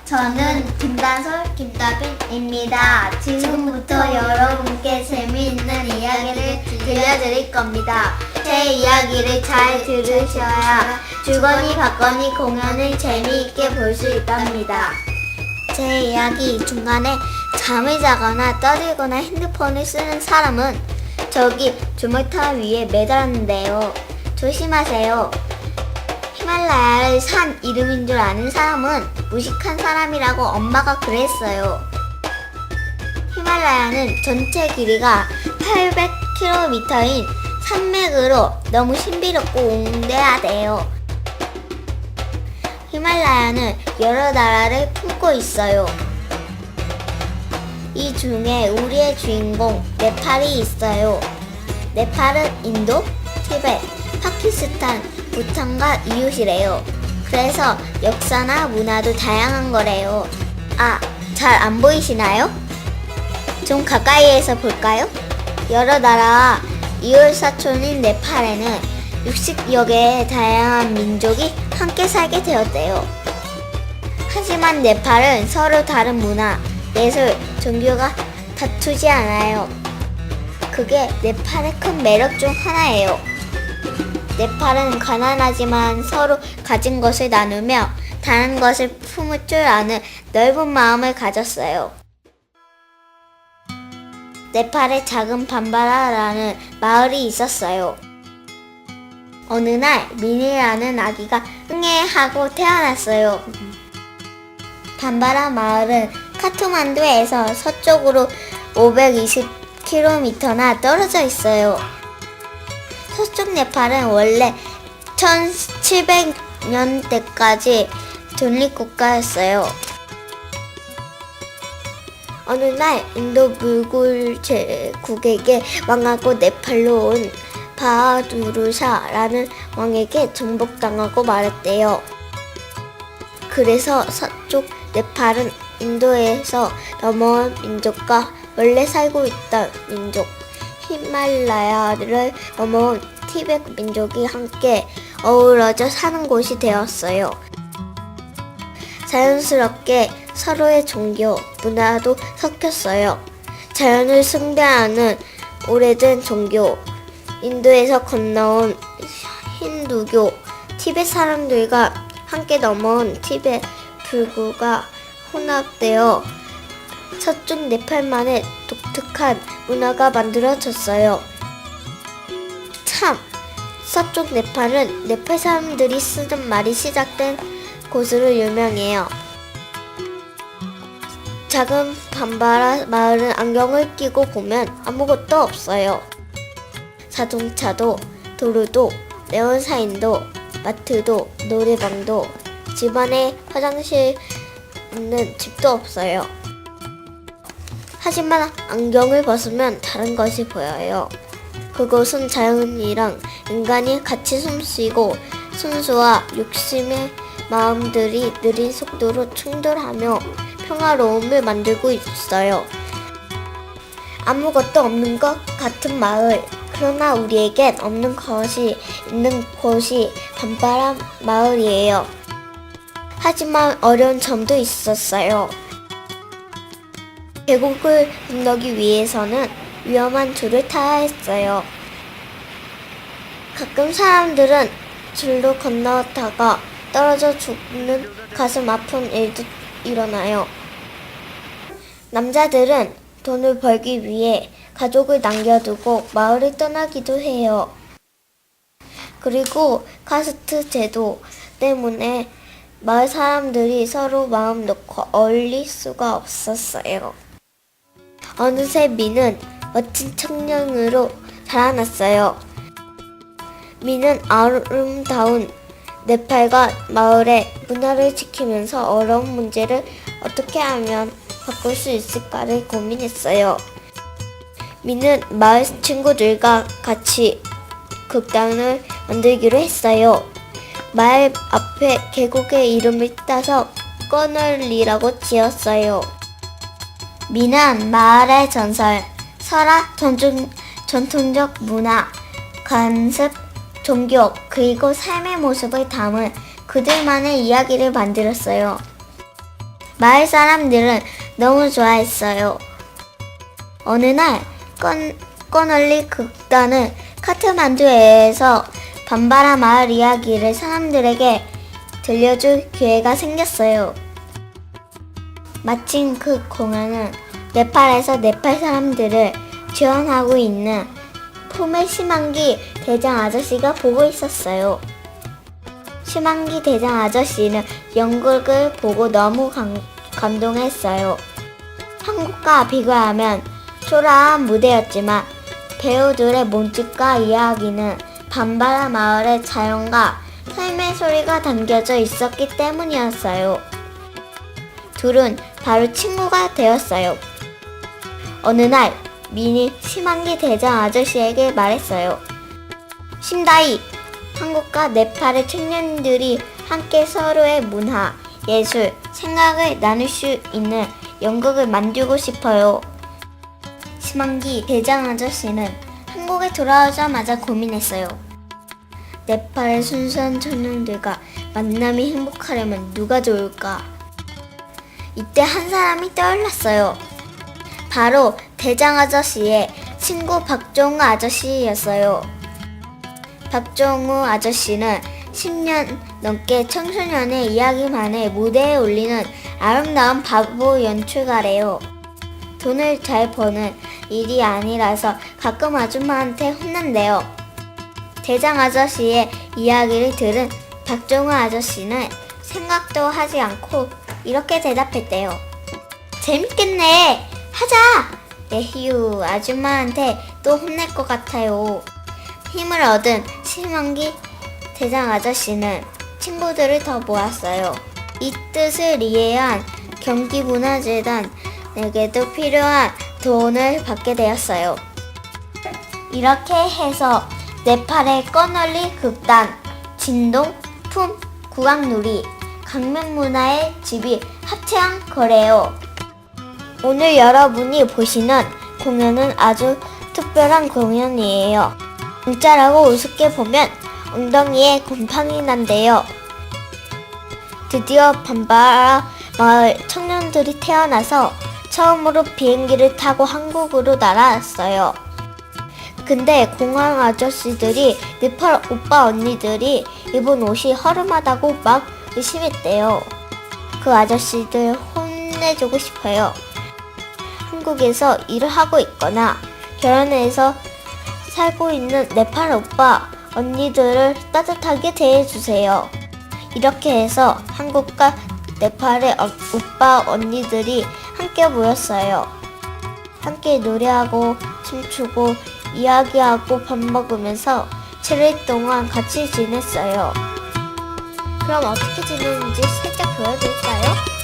저는 김다솔, 김다빈입니다. 지금부터 여러분께 재미있는 이야기를 들려드릴 겁니다. 제 이야기를 잘 들으셔야 주거니 받거니 공연을 재미있게 볼 수 있답니다. 제 이야기 중간에 잠을 자거나 떠들거나 핸드폰을 쓰는 사람은 저기 주먹탑 위에 매달았는데요. 조심하세요. 히말라야를 산 이름인 줄 아는 사람은 무식한 사람이라고 엄마가 그랬어요. 히말라야는 전체 길이가 800km인 산맥으로 너무 신비롭고 웅대하대요. 히말라야는 여러 나라를 품고 있어요. 이 중에 우리의 주인공 네팔이 있어요. 네팔은 인도, 티베트, 파키스탄, 부탄과 이웃이래요. 그래서 역사나 문화도 다양한 거래요. 아, 잘 안 보이시나요? 좀 가까이에서 볼까요? 여러 나라와 이웃 사촌인 네팔에는 60여 개의 다양한 민족이 함께 살게 되었대요. 하지만 네팔은 서로 다른 문화, 예술, 종교가 다투지 않아요. 그게 네팔의 큰 매력 중 하나예요. 네팔은 가난하지만 서로 가진 것을 나누며 다른 것을 품을 줄 아는 넓은 마음을 가졌어요. 네팔에 작은 밤바라라는 마을이 있었어요. 어느 날 민이라는 아기가 흥해하고 태어났어요. 밤바라 마을은 카트만두에서 서쪽으로 520km나 떨어져 있어요. 서쪽 네팔은 원래 1700년대까지 독립국가였어요. 어느 날 인도 무굴 제국에게 망하고 네팔로 온 바하두르샤라는 왕에게 정복당하고 말았대요. 그래서 서쪽 네팔은 인도에서 넘어온 민족과 원래 살고 있던 민족 히말라야를 넘어온 티베트 민족이 함께 어우러져 사는 곳이 되었어요. 자연스럽게 서로의 종교, 문화도 섞였어요. 자연을 숭배하는 오래된 종교, 인도에서 건너온 힌두교, 티베트 사람들과 함께 넘어온 티베트 불교가 혼합되어 서쪽 네팔만의 독특한 문화가 만들어졌어요. 참, 서쪽 네팔은 네팔 사람들이 쓰는 말이 시작된 곳으로 유명해요. 작은 밤바라 마을은 안경을 끼고 보면 아무것도 없어요. 자동차도, 도로도, 네온사인도, 마트도, 노래방도, 집안에 화장실 있는 집도 없어요. 하지만 안경을 벗으면 다른 것이 보여요. 그곳은 자연이랑 인간이 같이 숨쉬고 순수와 욕심의 마음들이 느린 속도로 충돌하며 평화로움을 만들고 있어요. 아무것도 없는 것 같은 마을. 그러나 우리에겐 없는 것이 있는 곳이 밤바라 마을이에요. 하지만 어려운 점도 있었어요. 계곡을 건너기 위해서는 위험한 줄을 타야 했어요. 가끔 사람들은 줄로 건너다가 떨어져 죽는 가슴 아픈 일도 일어나요. 남자들은 돈을 벌기 위해 가족을 남겨두고 마을을 떠나기도 해요. 그리고 카스트 제도 때문에 마을 사람들이 서로 마음 놓고 어울릴 수가 없었어요. 어느새 미는 멋진 청년으로 자라났어요. 미는 아름다운 네팔과 마을의 문화를 지키면서 어려운 문제를 어떻게 하면 바꿀 수 있을까를 고민했어요. 미는 마을 친구들과 같이 극단을 만들기로 했어요. 마을 앞에 계곡의 이름을 따서 꺼널리라고 지었어요. 미는 마을의 전설, 설화, 전통적 문화, 관습, 종교, 그리고 삶의 모습을 담은 그들만의 이야기를 만들었어요. 마을 사람들은 너무 좋아했어요. 어느 날 꺼널리 극단은 카트만두에서 밤바라 마을 이야기를 사람들에게 들려줄 기회가 생겼어요. 마침 그 공연은 네팔에서 네팔 사람들을 지원하고 있는 품의 시만기 대장 아저씨가 보고 있었어요. 시만기 대장 아저씨는 연극을 보고 너무 감동했어요. 한국과 비교하면 초라한 무대였지만 배우들의 몸짓과 이야기는 밤바라 마을의 자연과 삶의 소리가 담겨져 있었기 때문이었어요. 둘은 바로 친구가 되었어요. 어느 날 민이 시만기 대장 아저씨에게 말했어요. 신다이, 한국과 네팔의 청년들이 함께 서로의 문화, 예술, 생각을 나눌 수 있는 연극을 만들고 싶어요. 시만기 대장 아저씨는 한국에 돌아오자마자 고민했어요. 네팔의 순수한 청년들과 만남이 행복하려면 누가 좋을까? 이때 한 사람이 떠올랐어요. 바로 대장 아저씨의 친구 박종우 아저씨였어요. 박종우 아저씨는 10년 넘게 청소년의 이야기만을 무대에 올리는 아름다운 바보 연출가래요. 돈을 잘 버는 일이 아니라서 가끔 아줌마한테 혼난대요. 대장 아저씨의 이야기를 들은 박종우 아저씨는 생각도 하지 않고 이렇게 대답했대요. 재밌겠네. 하자. 에휴, 아줌마한테 또 혼낼 것 같아요. 힘을 얻은 시만기 대장 아저씨는 친구들을 더 모았어요. 이 뜻을 이해한 경기문화재단에게도 필요한 돈을 받게 되었어요. 이렇게 해서 네팔의 꺼널리 극단, 진동, 품, 국악놀이, 강명문화의 집이 합체한 거래요. 오늘 여러분이 보시는 공연은 아주 특별한 공연이에요. 진짜라고 우습게 보면 엉덩이에 곰팡이 난대요. 드디어 밤바라 마을 청년들이 태어나서 처음으로 비행기를 타고 한국으로 날아왔어요. 근데 공항 아저씨들이 네팔 오빠 언니들이 입은 옷이 허름하다고 막 의심했대요. 그 아저씨들 혼내주고 싶어요. 한국에서 일을 하고 있거나 결혼해서 살고 있는 네팔 오빠 언니들을 따뜻하게 대해주세요. 이렇게 해서 한국과 네팔의 오빠 언니들이 함께 모였어요. 함께 노래하고 춤추고 이야기하고 밥 먹으면서 7일 동안 같이 지냈어요. 그럼 어떻게 지내는지 살짝 보여드릴까요?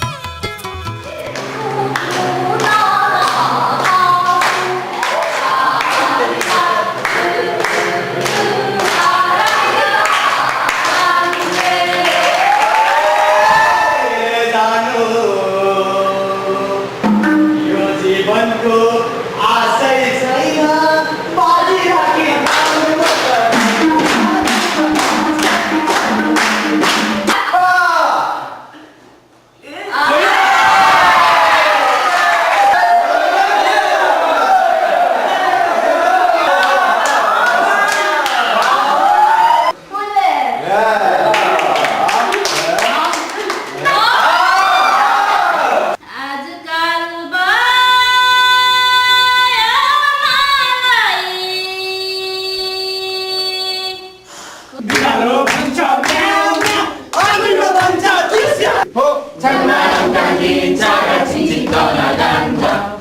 장난 당긴 자가 징징 떠나간다.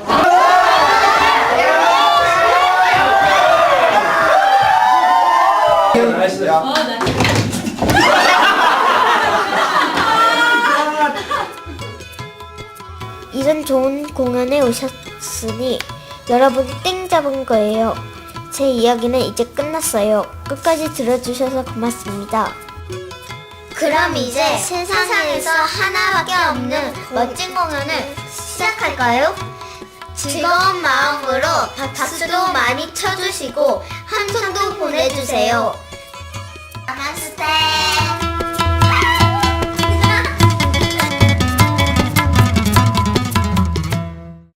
이런 좋은 공연에 오셨으니 여러분이 땡 잡은 거예요. 제 이야기는 이제 끝났어요. 끝까지 들어주셔서 고맙습니다. 그럼 이제 세상에서 하나밖에 없는 멋진 공연을 시작할까요? 즐거운 마음으로 박수도 많이 쳐주시고 한 손도 보내주세요. 나마스테.